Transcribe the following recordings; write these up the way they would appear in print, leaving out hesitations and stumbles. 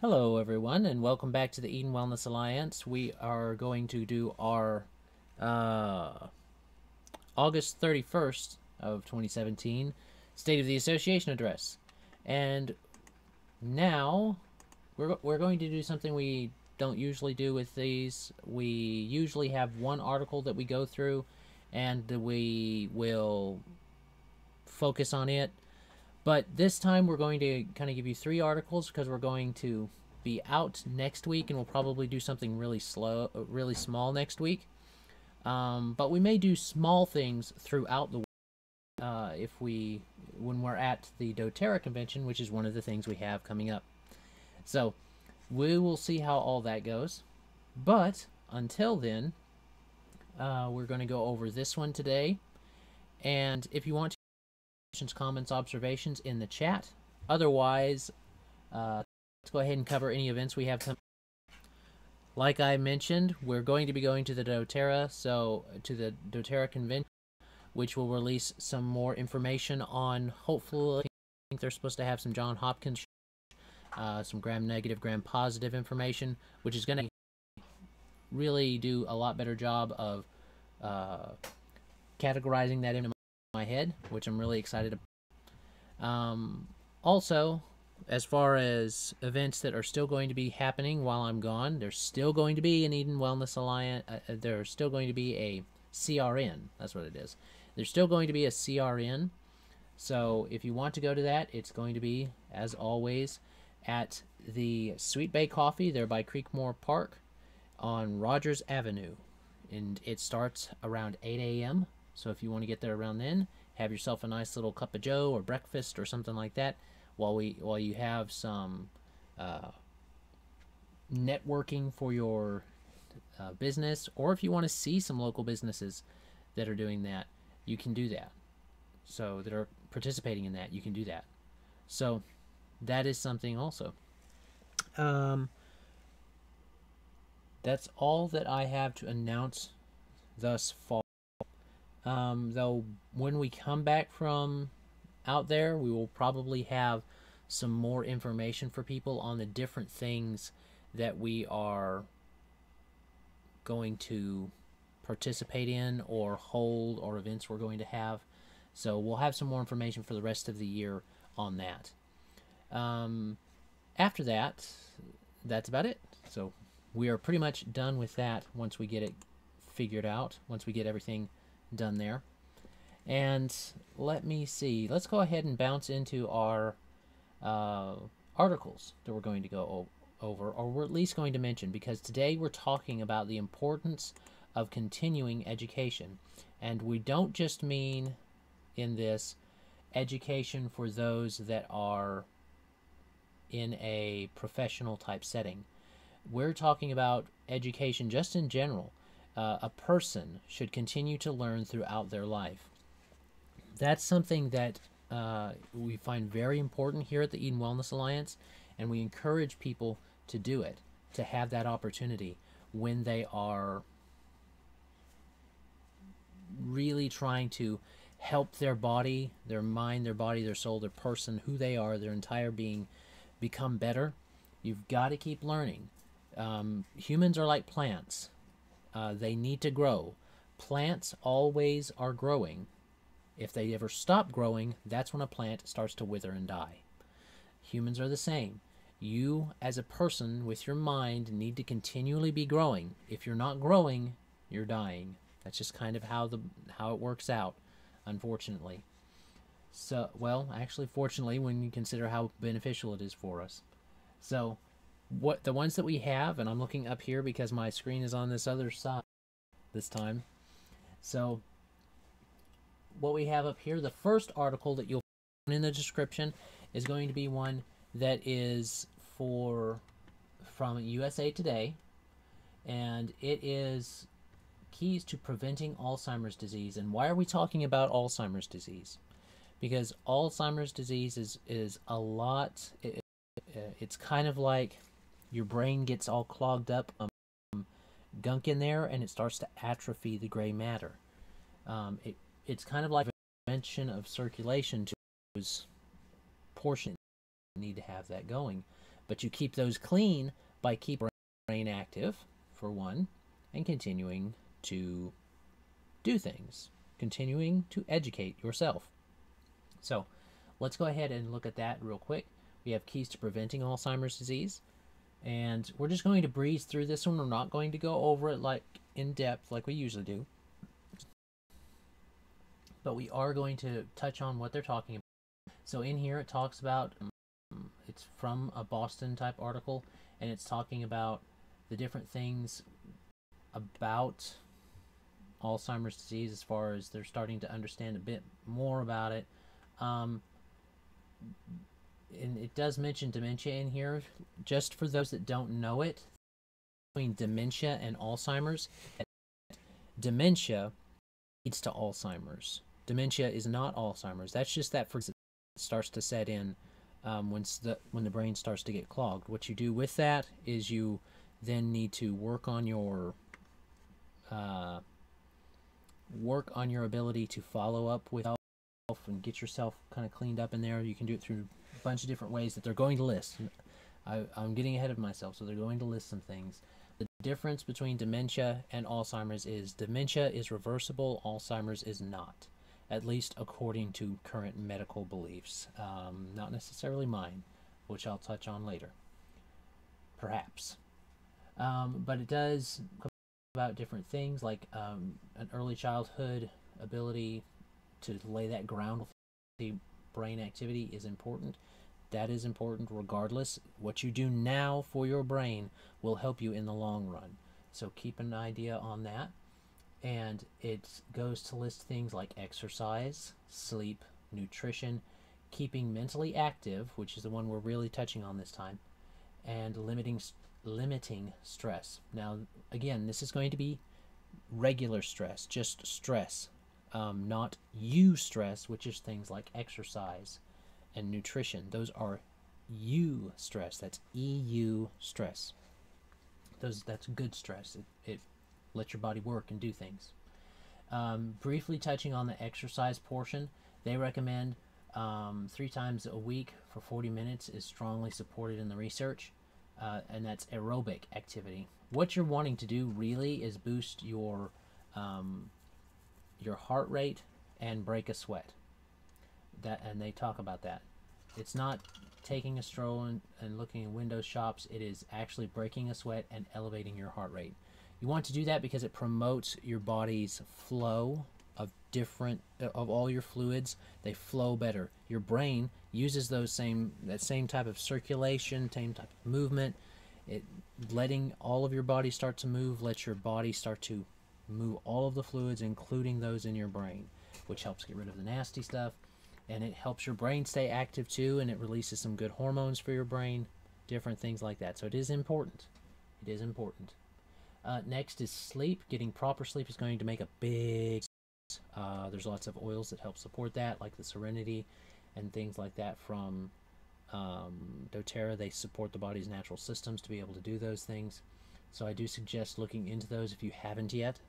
Hello, everyone, and welcome back to the Eden Wellness Alliance. We are going to do our uh, August 31st of 2017 State of the Association address. And now we're going to do something we don't usually do with these. We usually have one article that we go through, and we will focus on it. But this time we're going to kind of give you three articles because we're going to be out next week, and we'll probably do something really small next week. But we may do small things throughout the week when we're at the doTERRA convention, which is one of the things we have coming up. So we will see how all that goes. But until then, we're going to go over this one today. And if you want to questions, comments, observations in the chat. Otherwise, let's go ahead and cover any events we have coming. Like I mentioned, we're going to be going to the doTERRA convention, which will release some more information on. Hopefully, I think they're supposed to have some John Hopkins, some gram-negative, gram-positive information, which is going to really do a lot better job of categorizing that into my head, which I'm really excited about. Also, as far as events that are still going to be happening while I'm gone, there's still going to be an Eden Wellness Alliance. There's still going to be a CRN. That's what it is. There's still going to be a CRN. So if you want to go to that, it's going to be, as always, at the Sweet Bay Coffee there by Creekmore Park on Rogers Avenue. And it starts around 8 a.m. So if you want to get there around then, have yourself a nice little cup of joe or breakfast or something like that while you have some networking for your business, or if you want to see some local businesses that are doing that, you can do that. So that are participating in that, you can do that. So that is something also. That's all that I have to announce thus far. Though when we come back from out there, we will probably have some more information for people on the different things that we are going to participate in or hold, or events we're going to have. So we'll have some more information for the rest of the year on that. After that, that's about it. So we are pretty much done with that once we get it figured out, once we get everything done there. And let me see. Let's go ahead and bounce into our articles that we're going to go over, or we're at least going to mention, because today we're talking about the importance of continuing education. And we don't just mean in this education for those that are in a professional type setting. We're talking about education just in general. A person should continue to learn throughout their life. That's something that we find very important here at the Eden Wellness Alliance, and we encourage people to do it, to have that opportunity when they are really trying to help their body, their mind, their body, their soul, their person, who they are, their entire being become better. You've got to keep learning. Humans are like plants. They need to grow. Plants always are growing. If they ever stop growing, that's when a plant starts to wither and die. Humans are the same. You, as a person with your mind, need to continually be growing. If you're not growing, you're dying. That's just kind of how it works out, unfortunately. So, well, actually, fortunately, when you consider how beneficial it is for us. So, what the ones that we have, and I'm looking up here because my screen is on this other side this time. So, what we have up here, the first article that you'll find in the description is going to be one that is from USA Today, and it is keys to preventing Alzheimer's disease. And why are we talking about Alzheimer's disease? Because Alzheimer's disease is a lot. It's kind of like your brain gets all clogged up, gunk in there, and it starts to atrophy the gray matter. It's kind of like prevention of circulation to those portions that need to have that going. But you keep those clean by keeping brain active, for one, and continuing to do things, continuing to educate yourself. So let's go ahead and look at that real quick. We have keys to preventing Alzheimer's disease, and we're just going to breeze through this one. We're not going to go over it like in depth like we usually do, but we are going to touch on what they're talking about. So in here it talks about, it's from a Boston type article, and it's talking about the different things about Alzheimer's disease as far as they're starting to understand a bit more about it. And it does mention dementia in here. Just for those that don't know it, between dementia and Alzheimer's, dementia leads to Alzheimer's. Dementia is not Alzheimer's. That's just that for starts to set in when the brain starts to get clogged. What you do with that is you then need to work on your ability to follow up with yourself and get yourself kind of cleaned up in there. You can do it through a bunch of different ways that they're going to list. I'm getting ahead of myself, so they're going to list some things. The difference between dementia and Alzheimer's is dementia is reversible, Alzheimer's is not. At least according to current medical beliefs. Not necessarily mine, which I'll touch on later. Perhaps. But it does come about different things like an early childhood ability to lay that ground with the brain activity is important. That is important regardless. What you do now for your brain will help you in the long run. So keep an idea on that. And it goes to list things like exercise, sleep, nutrition, keeping mentally active, which is the one we're really touching on this time, and limiting stress. Now, again, this is going to be regular stress, just stress, not stress, which is things like exercise and nutrition. Those are stress. That's EU stress. That's good stress. It let your body work and do things. Briefly touching on the exercise portion, they recommend 3 times a week for 40 minutes is strongly supported in the research, and that's aerobic activity. What you're wanting to do really is boost your heart rate and break a sweat. And they talk about that. It's not taking a stroll and looking in window shops. It is actually breaking a sweat and elevating your heart rate. You want to do that because it promotes your body's flow of all your fluids. They flow better. Your brain uses that same type of circulation, same type of movement. Letting all of your body start to move lets your body start to move all of the fluids, including those in your brain, which helps get rid of the nasty stuff. And it helps your brain stay active too, and it releases some good hormones for your brain, different things like that. So it is important. It is important. Next is sleep. Getting proper sleep is going to make a big there's lots of oils that help support that, like the Serenity and things like that from doTERRA. They support the body's natural systems to be able to do those things. So I do suggest looking into those if you haven't yet.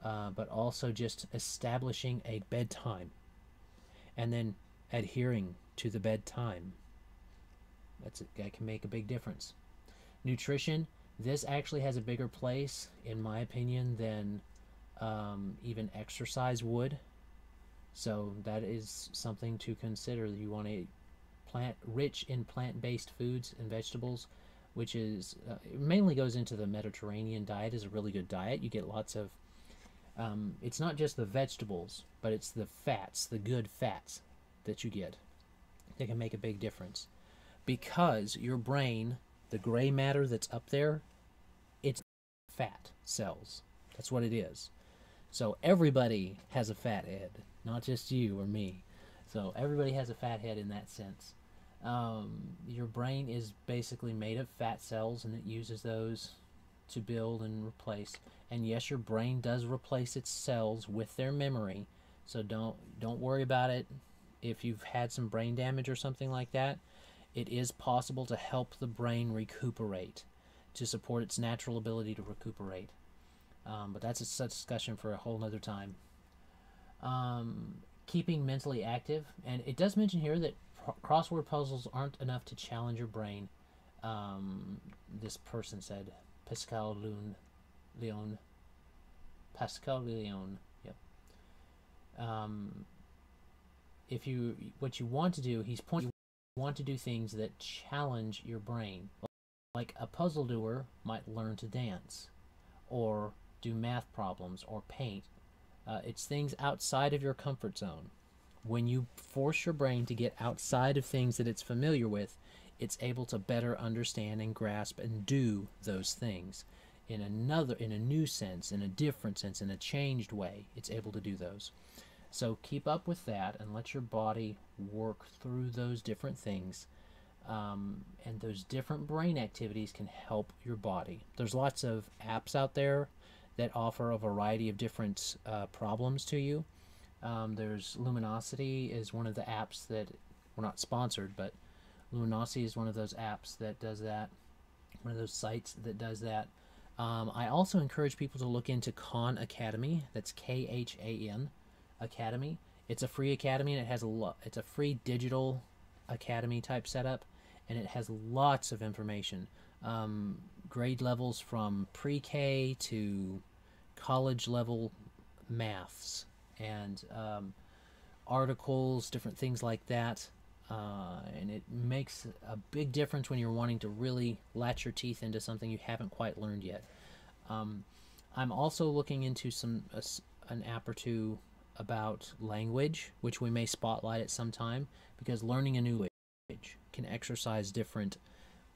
But also just establishing a bedtime and then adhering to the bedtime. That can make a big difference. Nutrition. This actually has a bigger place, in my opinion, than even exercise would. So that is something to consider. You want a rich in plant-based foods and vegetables, which is it mainly goes into the Mediterranean diet. Is a really good diet. You get lots of it's not just the vegetables, but it's the fats, the good fats that you get. They can make a big difference because your brain, the gray matter that's up there, it's fat cells. That's what it is. So everybody has a fat head, not just you or me. So everybody has a fat head in that sense. Your brain is basically made of fat cells, and it uses those to build and replace. And yes, your brain does replace its cells with their memory. So don't worry about it. If you've had some brain damage or something like that, it is possible to help the brain recuperate, to support its natural ability to recuperate. But that's a discussion for a whole nother time. Keeping mentally active, and it does mention here that crossword puzzles aren't enough to challenge your brain. This person said Pascal Leon. Pascal Leon. Yep. If you what you want to do, he's pointing. You want to do things that challenge your brain, like a puzzle doer might learn to dance, or do math problems, or paint. It's things outside of your comfort zone. When you force your brain to get outside of things that it's familiar with, it's able to better understand and grasp and do those things in a new sense, in a different sense, in a changed way. It's able to do those. So keep up with that and let your body work through those different things. And those different brain activities can help your body. There's lots of apps out there that offer a variety of different problems to you. There's Luminosity is one of the apps that, we're not sponsored, but Luminosity is one of those apps that does that, one of those sites that does that. I also encourage people to look into Khan Academy. That's Khan Academy. It's a free academy, and it has it's a free digital academy type setup, and it has lots of information. Grade levels from pre-K to college level maths, and articles, different things like that. And it makes a big difference when you're wanting to really latch your teeth into something you haven't quite learned yet. I'm also looking into an app or two about language, which we may spotlight at some time, because learning a new language can exercise different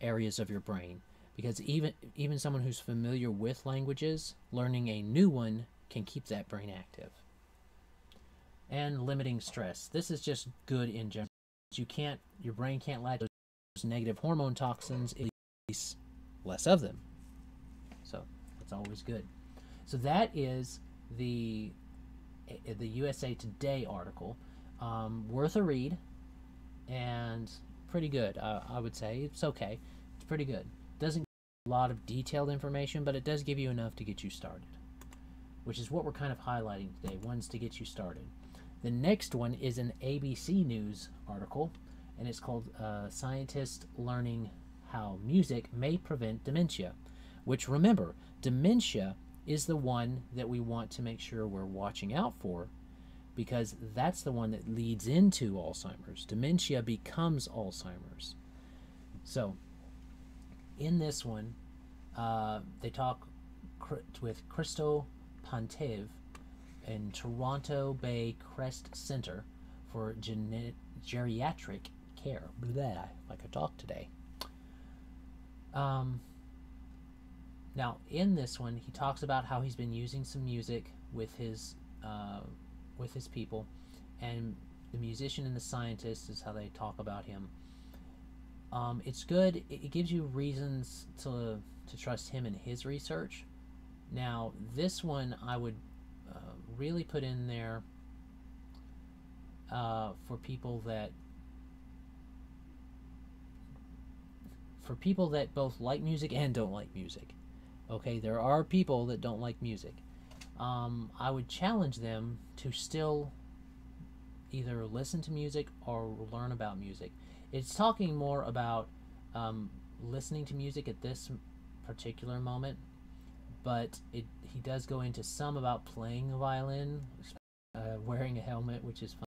areas of your brain. Because even someone who's familiar with languages, learning a new one can keep that brain active. And limiting stress. This is just good in general. Your brain can't latch those negative hormone toxins, at least less of them. So that's always good. So that is the USA Today article. Worth a read, and pretty good. I would say it's okay. It's pretty good. Doesn't give a lot of detailed information, but it does give you enough to get you started, which is what we're kind of highlighting today, ones to get you started. The next one is an ABC News article, and it's called Scientists Learning How Music May Prevent Dementia, which, remember, dementia is the one that we want to make sure we're watching out for, because that's the one that leads into Alzheimer's. Dementia becomes Alzheimer's. So in this one, they talk with Christo Pantev in Toronto Bay Crest Center for Geriatric Care. Blah, if I could talk today. Now, in this one, he talks about how he's been using some music with his people, and the musician and the scientist is how they talk about him. It's good. It gives you reasons to trust him in his research. Now, this one I would really put in there for people that both like music and don't like music. Okay, there are people that don't like music. I would challenge them to still either listen to music or learn about music. It's talking more about listening to music at this particular moment, but he does go into some about playing the violin, wearing a helmet, which is